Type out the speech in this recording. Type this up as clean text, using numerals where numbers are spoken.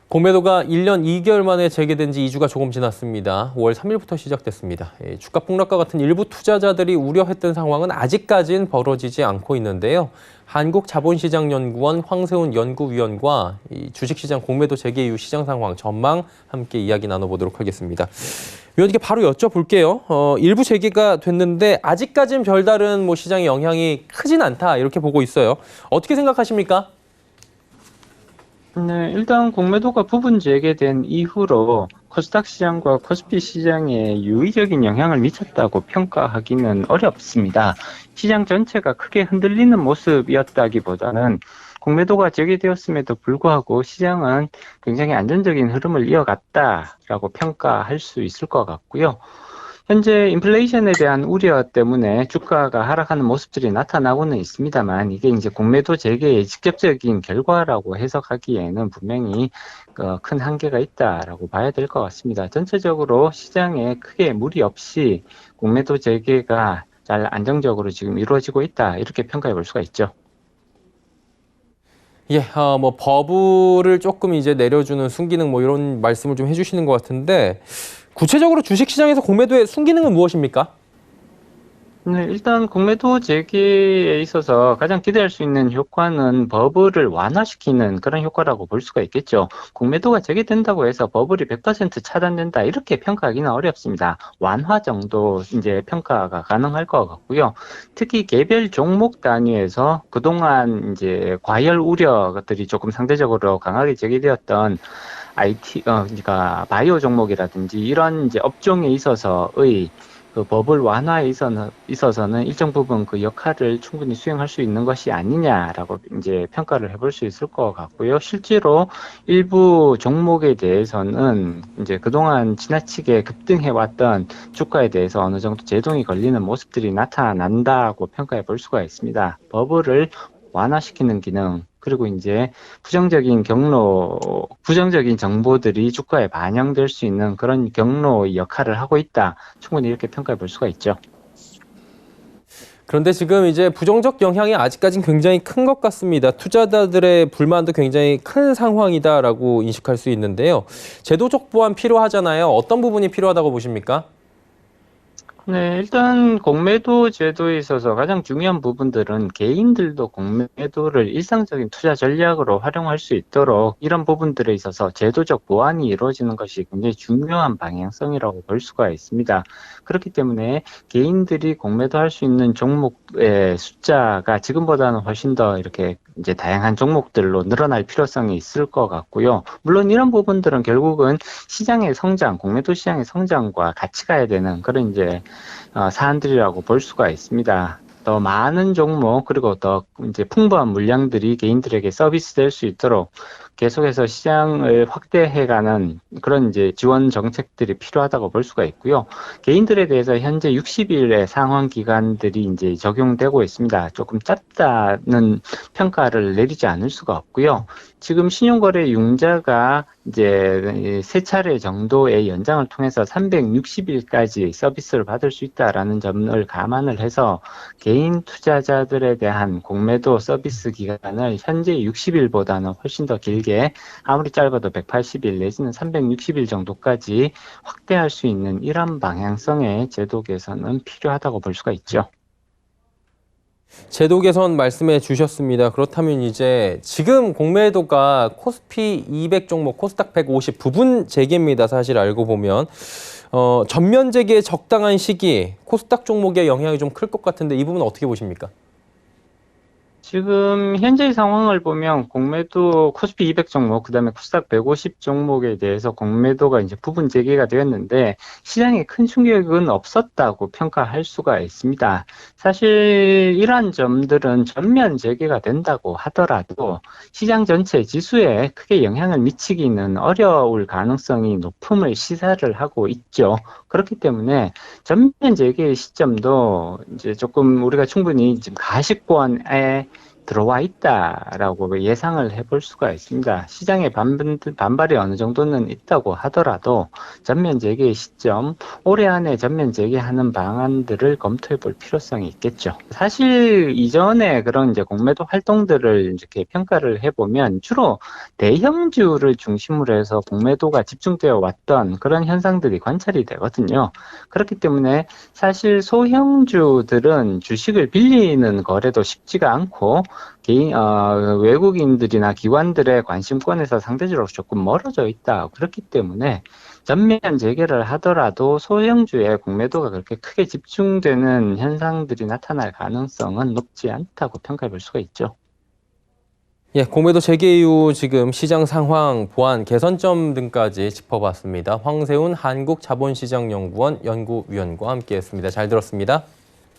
공매도가 1년 2개월 만에 재개된 지 2주가 조금 지났습니다. 5월 3일부터 시작됐습니다. 주가 폭락과 같은 일부 투자자들이 우려했던 상황은 아직까진 벌어지지 않고 있는데요. 한국자본시장연구원 황세훈 연구위원과 주식시장 공매도 재개 이후 시장 상황 전망 함께 이야기 나눠보도록 하겠습니다. 위원님께 바로 여쭤볼게요. 일부 재개가 됐는데 아직까진 별다른 시장의 영향이 크진 않다 이렇게 보고 있어요. 어떻게 생각하십니까? 네, 일단 공매도가 부분 재개된 이후로 코스닥 시장과 코스피 시장에 유의적인 영향을 미쳤다고 평가하기는 어렵습니다. 시장 전체가 크게 흔들리는 모습이었다기보다는 공매도가 재개되었음에도 불구하고 시장은 굉장히 안정적인 흐름을 이어갔다라고 평가할 수 있을 것 같고요. 현재 인플레이션에 대한 우려 때문에 주가가 하락하는 모습들이 나타나고는 있습니다만 이게 이제 공매도 재개의 직접적인 결과라고 해석하기에는 분명히 큰 한계가 있다라고 봐야 될 것 같습니다. 전체적으로 시장에 크게 무리 없이 공매도 재개가 잘 안정적으로 지금 이루어지고 있다 이렇게 평가해 볼 수가 있죠. 예, 버블을 조금 이제 내려주는 순기능 이런 말씀을 좀 해주시는 것 같은데 구체적으로 주식시장에서 공매도의 순기능은 무엇입니까? 네, 일단 공매도 재개에 있어서 가장 기대할 수 있는 효과는 버블을 완화시키는 그런 효과라고 볼 수가 있겠죠. 공매도가 재개된다고 해서 버블이 100% 차단된다 이렇게 평가하기는 어렵습니다. 완화 정도 이제 평가가 가능할 것 같고요. 특히 개별 종목 단위에서 그동안 이제 과열 우려들이 조금 상대적으로 강하게 제기되었던 그러니까 바이오 종목이라든지 이런 이제 업종에 있어서의 그 버블 완화에 있어서는 일정 부분 그 역할을 충분히 수행할 수 있는 것이 아니냐라고 이제 평가를 해볼 수 있을 것 같고요. 실제로 일부 종목에 대해서는 이제 그동안 지나치게 급등해왔던 주가에 대해서 어느 정도 제동이 걸리는 모습들이 나타난다고 평가해 볼 수가 있습니다. 버블을 완화시키는 기능, 그리고 이제 부정적인 정보들이 주가에 반영될 수 있는 그런 경로의 역할을 하고 있다. 충분히 이렇게 평가해 볼 수가 있죠. 그런데 지금 이제 부정적 영향이 아직까지는 굉장히 큰 것 같습니다. 투자자들의 불만도 굉장히 큰 상황이다라고 인식할 수 있는데요. 제도적 보완 필요하잖아요. 어떤 부분이 필요하다고 보십니까? 네, 일단 공매도 제도에 있어서 가장 중요한 부분들은 개인들도 공매도를 일상적인 투자 전략으로 활용할 수 있도록 이런 부분들에 있어서 제도적 보완이 이루어지는 것이 굉장히 중요한 방향성이라고 볼 수가 있습니다. 그렇기 때문에 개인들이 공매도할 수 있는 종목의 숫자가 지금보다는 훨씬 더 이렇게 이제 다양한 종목들로 늘어날 필요성이 있을 것 같고요. 물론 이런 부분들은 결국은 시장의 성장, 공매도 시장의 성장과 같이 가야 되는 그런 이제 사안들이라고 볼 수가 있습니다. 더 많은 종목 그리고 더 이제 풍부한 물량들이 개인들에게 서비스될 수 있도록 계속해서 시장을 확대해가는 그런 이제 지원 정책들이 필요하다고 볼 수가 있고요. 개인들에 대해서 현재 60일의 상환 기간들이 이제 적용되고 있습니다. 조금 짧다는 평가를 내리지 않을 수가 없고요. 지금 신용거래 융자가 이제 3차례 정도의 연장을 통해서 360일까지 서비스를 받을 수 있다라는 점을 감안을 해서 개인 투자자들에 대한 공매도 서비스 기간을 현재 60일보다는 훨씬 더 길게 아무리 짧아도 180일 내지는 360일 정도까지 확대할 수 있는 이런 방향성의 제도 개선은 필요하다고 볼 수가 있죠. 제도 개선 말씀해 주셨습니다. 그렇다면 이제 지금 공매도가 코스피 200 종목, 코스닥 150 부분 재개입니다. 사실 알고 보면. 전면 재개의 적당한 시기, 코스닥 종목에 영향이 좀 클 것 같은데 이 부분은 어떻게 보십니까? 지금 현재 상황을 보면 공매도 코스피 200 종목, 그다음에 코스닥 150 종목에 대해서 공매도가 이제 부분 재개가 되었는데 시장에 큰 충격은 없었다고 평가할 수가 있습니다. 사실 이러한 점들은 전면 재개가 된다고 하더라도 시장 전체 지수에 크게 영향을 미치기는 어려울 가능성이 높음을 시사를 하고 있죠. 그렇기 때문에 전면 재개의 시점도 이제 조금 우리가 충분히 지금 가시권에 들어와 있다라고 예상을 해볼 수가 있습니다. 시장의 반발이 어느 정도는 있다고 하더라도 전면 재개의 시점, 올해 안에 전면 재개하는 방안들을 검토해 볼 필요성이 있겠죠. 사실 이전에 그런 이제 공매도 활동들을 이렇게 평가를 해보면 주로 대형주를 중심으로 해서 공매도가 집중되어 왔던 그런 현상들이 관찰이 되거든요. 그렇기 때문에 사실 소형주들은 주식을 빌리는 거래도 쉽지가 않고 외국인들이나 기관들의 관심권에서 상대적으로 조금 멀어져 있다. 그렇기 때문에 전면 재개를 하더라도 소형주의 공매도가 그렇게 크게 집중되는 현상들이 나타날 가능성은 높지 않다고 평가해 볼 수가 있죠. 예, 공매도 재개 이후 지금 시장 상황, 보완, 개선점 등까지 짚어봤습니다. 황세훈 한국자본시장연구원 연구위원과 함께했습니다. 잘 들었습니다.